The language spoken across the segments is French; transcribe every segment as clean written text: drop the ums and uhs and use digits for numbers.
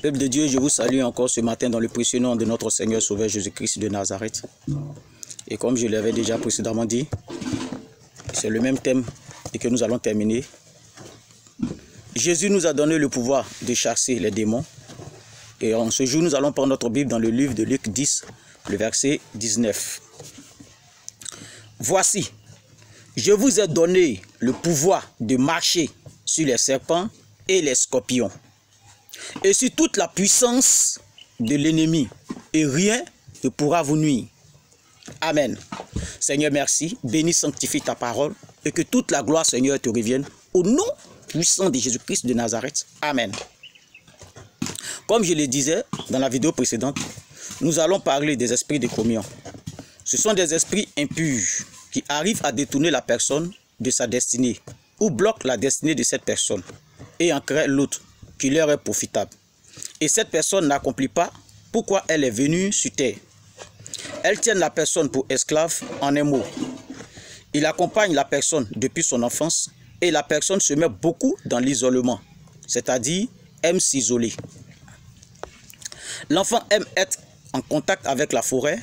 Peuple de Dieu, je vous salue encore ce matin dans le précieux nom de notre Seigneur Sauveur Jésus-Christ de Nazareth. Et comme je l'avais déjà précédemment dit, c'est le même thème et que nous allons terminer. Jésus nous a donné le pouvoir de chasser les démons. Et en ce jour, nous allons prendre notre Bible dans le livre de Luc 10, le verset 19. Voici, je vous ai donné le pouvoir de marcher sur les serpents et les scorpions, et sur toute la puissance de l'ennemi, et rien ne pourra vous nuire. Amen. Seigneur, merci. Bénis, sanctifie ta parole, et que toute la gloire, Seigneur, te revienne. Au nom puissant de Jésus-Christ de Nazareth. Amen. Comme je le disais dans la vidéo précédente, nous allons parler des esprits de communion. Ce sont des esprits impurs qui arrivent à détourner la personne de sa destinée ou bloquent la destinée de cette personne et en créent l'autre qui leur est profitable. Et cette personne n'accomplit pas pourquoi elle est venue sur terre. Elles tiennent la personne pour esclave en un mot. Il accompagne la personne depuis son enfance et la personne se met beaucoup dans l'isolement, c'est-à-dire aime s'isoler. L'enfant aime être en contact avec la forêt,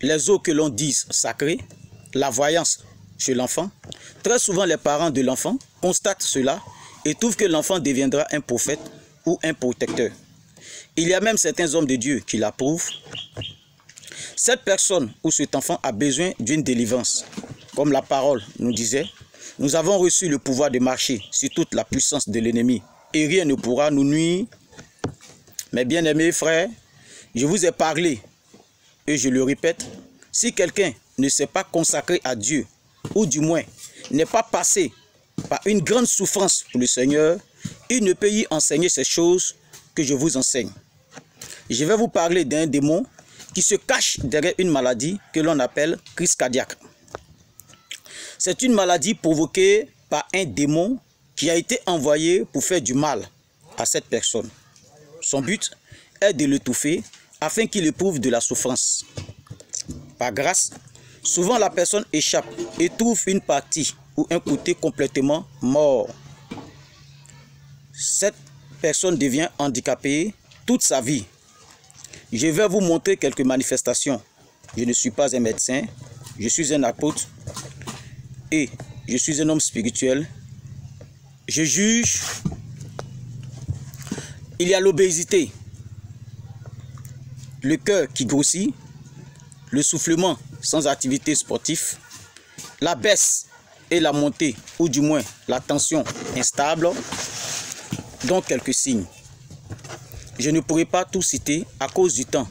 les eaux que l'on dise sacrées, la voyance chez l'enfant. Très souvent, les parents de l'enfant constatent cela et trouvent que l'enfant deviendra un prophète ou un protecteur. Il y a même certains hommes de Dieu qui l'approuvent. Cette personne ou cet enfant a besoin d'une délivrance. Comme la parole nous disait, nous avons reçu le pouvoir de marcher sur toute la puissance de l'ennemi et rien ne pourra nous nuire. Mes bien-aimés frères, je vous ai parlé et je le répète, si quelqu'un ne s'est pas consacré à Dieu, ou du moins n'est pas passé par une grande souffrance pour le Seigneur, il ne peut y enseigner ces choses que je vous enseigne. Je vais vous parler d'un démon qui se cache derrière une maladie que l'on appelle crise cardiaque. C'est une maladie provoquée par un démon qui a été envoyé pour faire du mal à cette personne. Son but est de l'étouffer afin qu'il éprouve de la souffrance. Par grâce, souvent la personne échappe et trouve une partie ou un côté complètement mort. Cette personne devient handicapée toute sa vie. Je vais vous montrer quelques manifestations. Je ne suis pas un médecin, je suis un apôtre et je suis un homme spirituel. Je juge. Il y a l'obésité, le cœur qui grossit, le soufflement sans activité sportive, la baisse et la montée, ou du moins la tension instable, donc quelques signes. Je ne pourrai pas tout citer à cause du temps.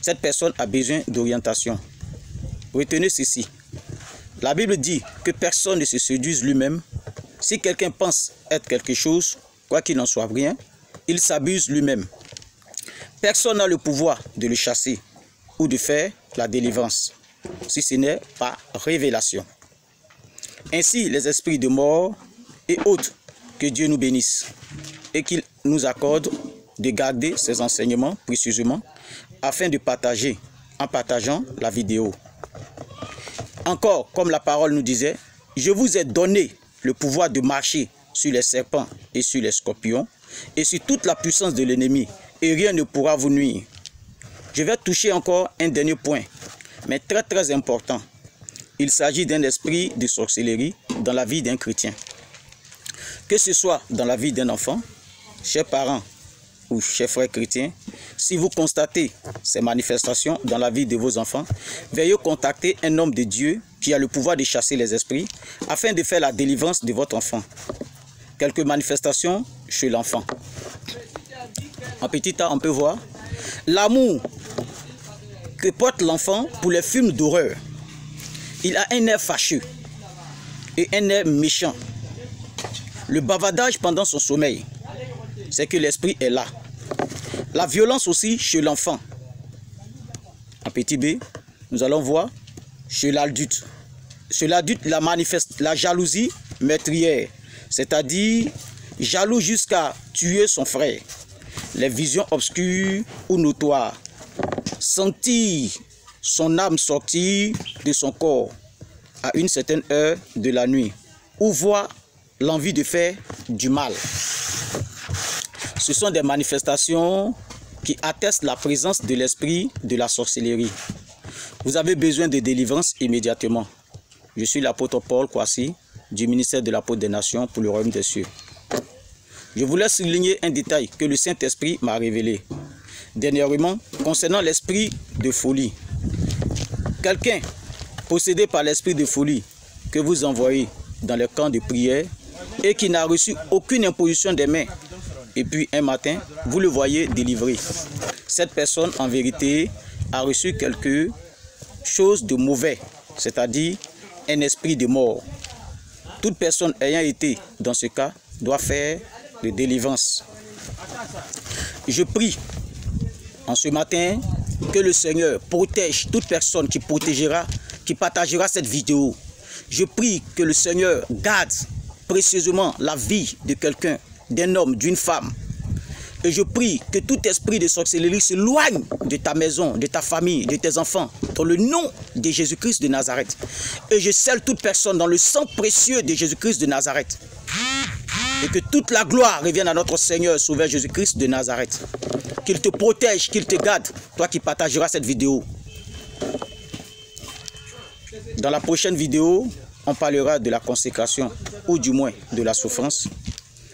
Cette personne a besoin d'orientation. Retenez ceci. La Bible dit que personne ne se séduise lui-même. Si quelqu'un pense être quelque chose, quoi qu'il n'en soit rien, il s'abuse lui-même. Personne n'a le pouvoir de le chasser ou de faire la délivrance, si ce n'est par révélation. Ainsi, les esprits de mort et autres, que Dieu nous bénisse et qu'il nous accorde de garder ces enseignements précieusement afin de partager en partageant la vidéo. Encore, comme la parole nous disait, je vous ai donné le pouvoir de marcher sur les serpents et sur les scorpions et sur toute la puissance de l'ennemi, et rien ne pourra vous nuire. Je vais toucher encore un dernier point, mais très très important. Il s'agit d'un esprit de sorcellerie dans la vie d'un chrétien. Que ce soit dans la vie d'un enfant, chers parents ou chers frères chrétiens, si vous constatez ces manifestations dans la vie de vos enfants, veuillez contacter un homme de Dieu qui a le pouvoir de chasser les esprits afin de faire la délivrance de votre enfant. Quelques manifestations chez l'enfant. En petit A, on peut voir l'amour que porte l'enfant pour les films d'horreur. Il a un air fâcheux et un air méchant. Le bavardage pendant son sommeil, c'est que l'esprit est là. La violence aussi chez l'enfant. En petit B, nous allons voir chez l'adulte. Chez l'adulte, la jalousie meurtrière, c'est-à-dire jaloux jusqu'à tuer son frère. Les visions obscures ou notoires. Sentir son âme sortir de son corps à une certaine heure de la nuit. Ou voir l'envie de faire du mal. Ce sont des manifestations qui attestent la présence de l'esprit de la sorcellerie. Vous avez besoin de délivrance immédiatement. Je suis l'apôtre Paul Kwasi du ministère de l'apôtre des Nations pour le royaume des cieux. Je voulais souligner un détail que le Saint-Esprit m'a révélé. Dernièrement, concernant l'esprit de folie. Quelqu'un possédé par l'esprit de folie que vous envoyez dans les camps de prière et qui n'a reçu aucune imposition des mains. Et puis un matin, vous le voyez délivré. Cette personne, en vérité, a reçu quelque chose de mauvais, c'est-à-dire un esprit de mort. Toute personne ayant été dans ce cas doit faire de délivrance. Je prie en ce matin que le Seigneur protège toute personne qui partagera cette vidéo. Je prie que le Seigneur garde précieusement la vie de quelqu'un, d'un homme, d'une femme. Et je prie que tout esprit de sorcellerie s'éloigne de ta maison, de ta famille, de tes enfants, dans le nom de Jésus-Christ de Nazareth. Et je scelle toute personne dans le sang précieux de Jésus-Christ de Nazareth. Et que toute la gloire revienne à notre Seigneur Sauveur Jésus-Christ de Nazareth. Qu'il te protège, qu'il te garde, toi qui partageras cette vidéo. Dans la prochaine vidéo, on parlera de la consécration, ou du moins de la souffrance.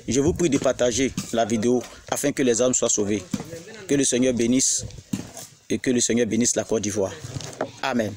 Je vous prie de partager la vidéo afin que les âmes soient sauvées. Que le Seigneur bénisse et que le Seigneur bénisse la Côte d'Ivoire. Amen.